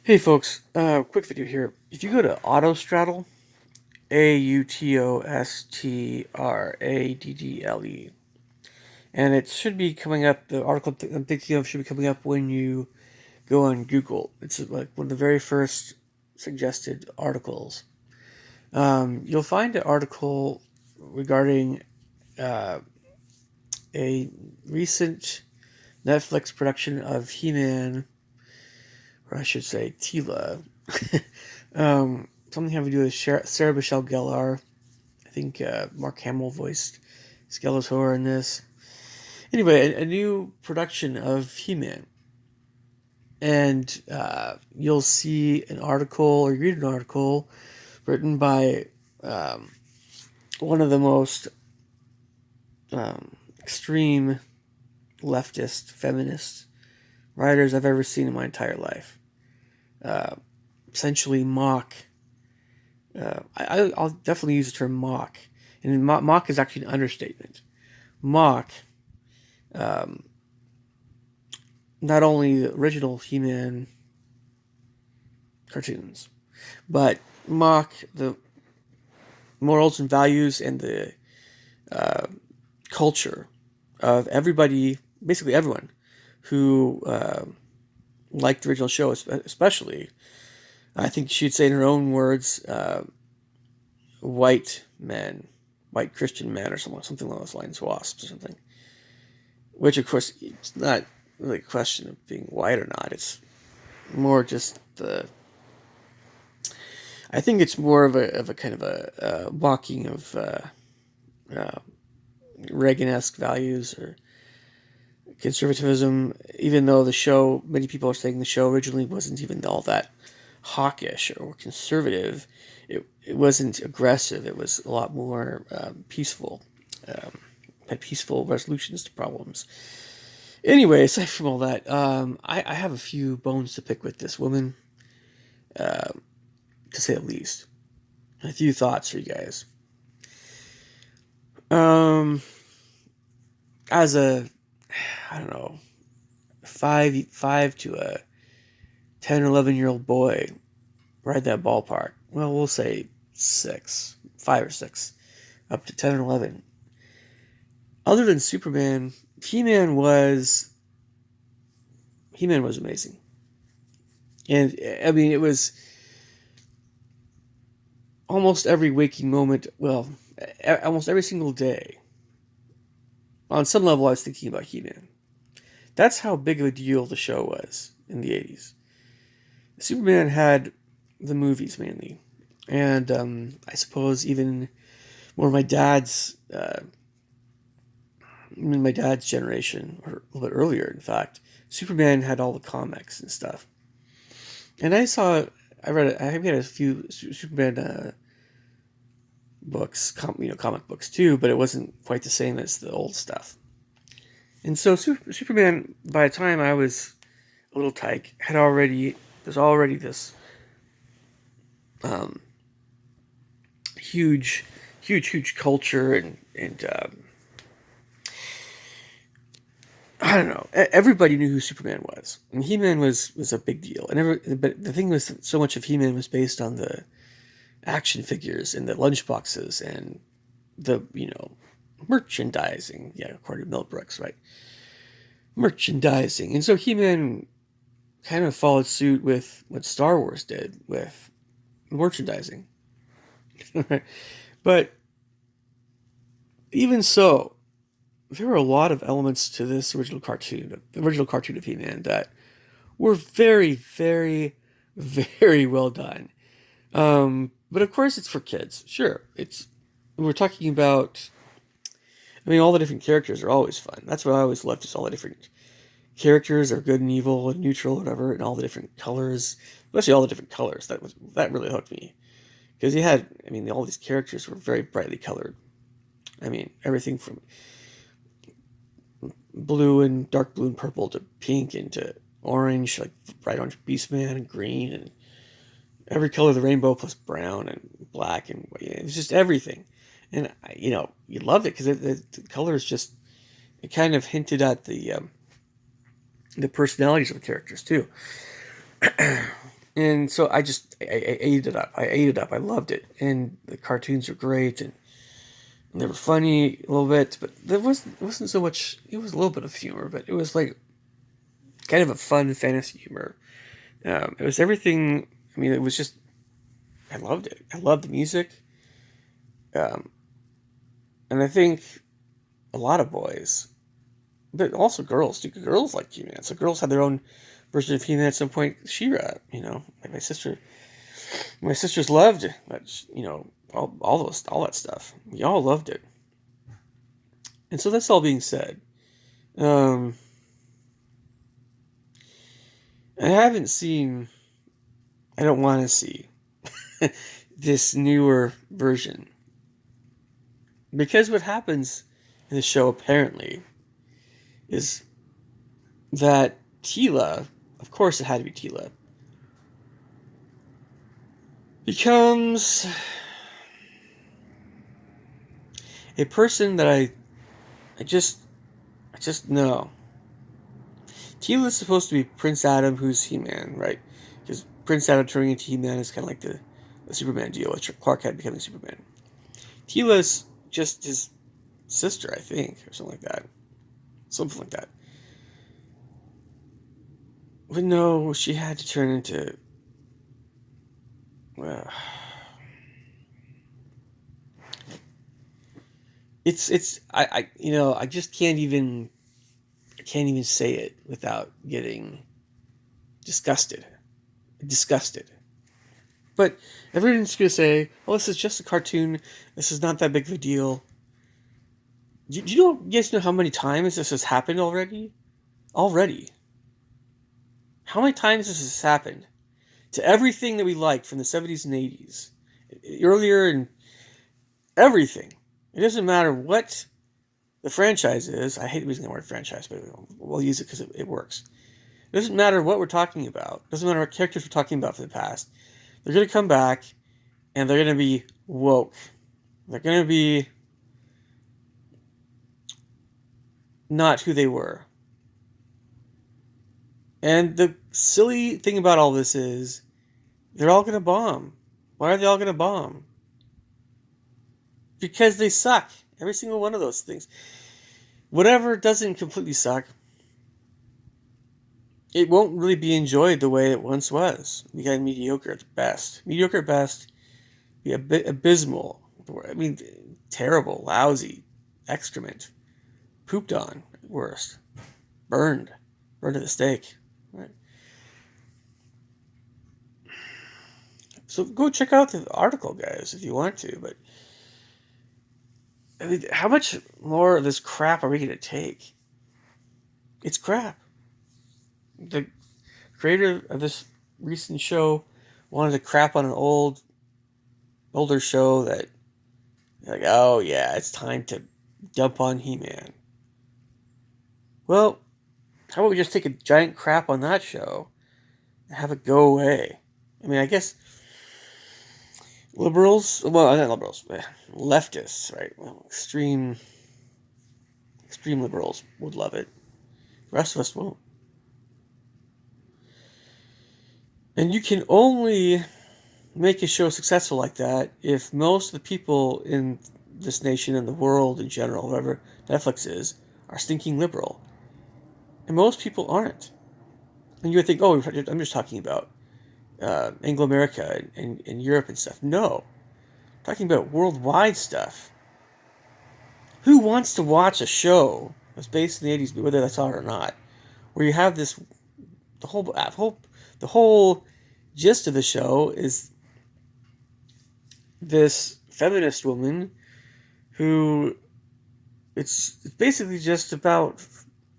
Hey folks, quick video here. If you go to Autostraddle, AUTOSTRADDLE, and it should be coming up, the article I'm thinking of should be coming up when you go on Google. It's like one of the very first suggested articles. You'll find an article regarding uh, a recent Netflix production of He-Man, or I should say Tila. Something having to do with Sarah Michelle Gellar. I think Mark Hamill voiced Skeletor in this. Anyway, a new production of He-Man. And you'll see an article or read an article written by um, one of the most extreme leftist, feminist writers I've ever seen in my entire life. Uh, Essentially mock. I'll definitely use the term mock. And mock is actually an understatement. Mock um, not only the original He-Man cartoons, but mock the morals and values and the uh, culture of everybody, basically everyone, who liked the original show, especially, I think she'd say in her own words, white men, white Christian men, or something along those lines, WASPs or something. Which, of course, it's not really a question of being white or not. It's more just the. I think it's more of a kind of a mocking of uh, Reagan-esque values or conservatism. Even though the show, many people are saying the show originally wasn't even all that hawkish or conservative. It wasn't aggressive. It was a lot more peaceful. Um, had peaceful resolutions to problems. Anyway, aside from all that, I have a few bones to pick with this woman, uh, to say the least. A few thoughts for you guys. Um, as a, I don't know, five to a 10 or 11-year-old boy, right that ballpark. Well, we'll say 5 or 6, up to 10 or 11. Other than Superman, He-Man was He-Man was amazing. And I mean, it was almost every waking moment, well, almost every single day. On some level, I was thinking about He-Man. That's how big of a deal the show was in the 80s. Superman had the movies mainly. And I suppose even more my dad's generation, or a little bit earlier, in fact, Superman had all the comics and stuff. And I read a few Superman books, comic books too, but it wasn't quite the same as the old stuff. And so Superman, by the time I was a little tyke, there's already this um, huge culture and I don't know. Everybody knew who Superman was, and He-Man was a big deal. But the thing was, so much of He-Man was based on the action figures and the lunchboxes and the merchandising. Yeah, according to Mel Brooks, right? Merchandising, and so He-Man kind of followed suit with what Star Wars did with merchandising. But even so, there were a lot of elements to this the original cartoon of He-Man, that were very well done. But of course, it's for kids. Sure, we're talking about. I mean, all the different characters are always fun. That's what I always loved, is all the different characters are good and evil and neutral, whatever, and all the different colors, especially all the different colors. That really hooked me, because all these characters were very brightly colored. I mean, everything from blue and dark blue and purple to pink and to orange, like bright orange Beastman, and green, and every color of the rainbow plus brown and black, and it was just everything. And you loved it because the colors just, it kind of hinted at the personalities of the characters too. And so I ate it up. I ate it up. I loved it. And the cartoons were great, and they were funny a little bit, but it wasn't so much. It was a little bit of humor, but it was like kind of a fun fantasy humor. It was everything. I mean, it was just I loved it. I loved the music, um, and I think a lot of boys, but also girls, too. Girls like He-Man. So girls had their own version of He-Man at some point. She-Ra, like my sisters loved, all that stuff. We all loved it. And so that's all being said. Um, I haven't seen. I don't want to see this newer version because what happens in the show apparently is that Teela, of course it had to be Teela, becomes a person that I just know. Teela's supposed to be Prince Adam, who's He-Man, right? Because Prince Adam turning into He-Man is kind of like the Superman deal, with Clark Kent becoming Superman. Teela's just his sister, I think, or something like that. Something like that. But no, she had to turn into. Uh, I just I can't even say it without getting disgusted. Disgusted. But everyone's gonna say, "Oh, this is just a cartoon. This is not that big of a deal." Do you guys know how many times this has happened already? Already. How many times this has happened to everything that we liked from the 70s and 80s? Earlier and everything. It doesn't matter what the franchise is. I hate using the word franchise, but we'll use it because it works. It doesn't matter what we're talking about. It doesn't matter what characters we're talking about for the past. They're going to come back and they're going to be woke. They're going to be not who they were. And the silly thing about all this is they're all going to bomb. Why are they all going to bomb? Because they suck. Every single one of those things. Whatever doesn't completely suck, it won't really be enjoyed the way it once was. We got mediocre at best. Mediocre at best, be a bit abysmal. I mean, terrible, lousy, excrement, pooped on at worst, burned at the stake. Right. So go check out the article, guys, if you want to. But I mean, how much more of this crap are we going to take? It's crap. The creator of this recent show wanted to crap on an older show that, like, oh yeah, it's time to dump on He-Man. Well, how about we just take a giant crap on that show and have it go away? I mean, I guess liberals, well, not liberals, leftists, right? Well, extreme liberals would love it. The rest of us won't. And you can only make a show successful like that if most of the people in this nation and the world in general, whoever Netflix is, are stinking liberal. And most people aren't. And you would think, oh, I'm just talking about Anglo-America and Europe and stuff. No. I'm talking about worldwide stuff. Who wants to watch a show that's based in the 80s, whether that's art or not, where you have this, the whole gist of the show is this feminist woman who it's basically just about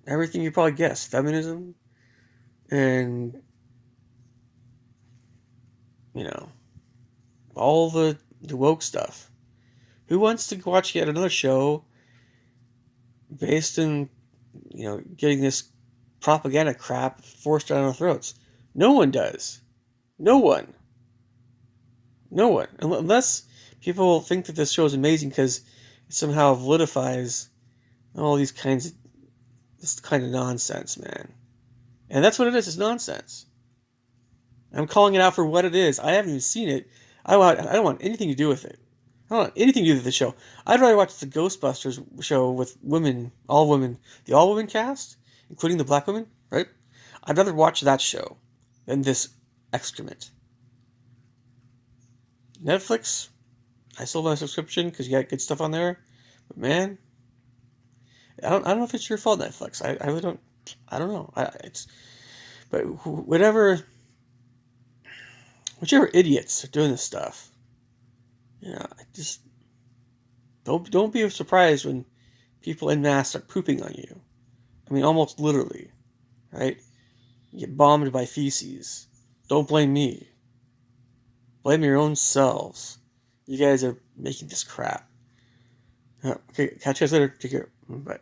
everything you probably guessed. Feminism and, all the woke stuff. Who wants to watch yet another show based in, getting this propaganda crap forced down our throats? No one does. No one. No one. Unless people think that this show is amazing because it somehow validifies all this kind of nonsense, man. And that's what it is. It's nonsense. I'm calling it out for what it is. I haven't even seen it. I don't want anything to do with it. I don't want anything to do with the show. I'd rather watch the Ghostbusters show with women, the all women cast, including the black women, right? I'd rather watch that show than this excrement. Netflix, I still have my subscription because you got good stuff on there. But man, I don't know if it's your fault, Netflix. I really don't. I don't know. But whichever idiots are doing this stuff, I just don't be surprised when people en masse are pooping on you. I mean, almost literally, right? You get bombed by feces. Don't blame me. Blame your own selves. You guys are making this crap. Okay, catch you guys later. Take care. Bye.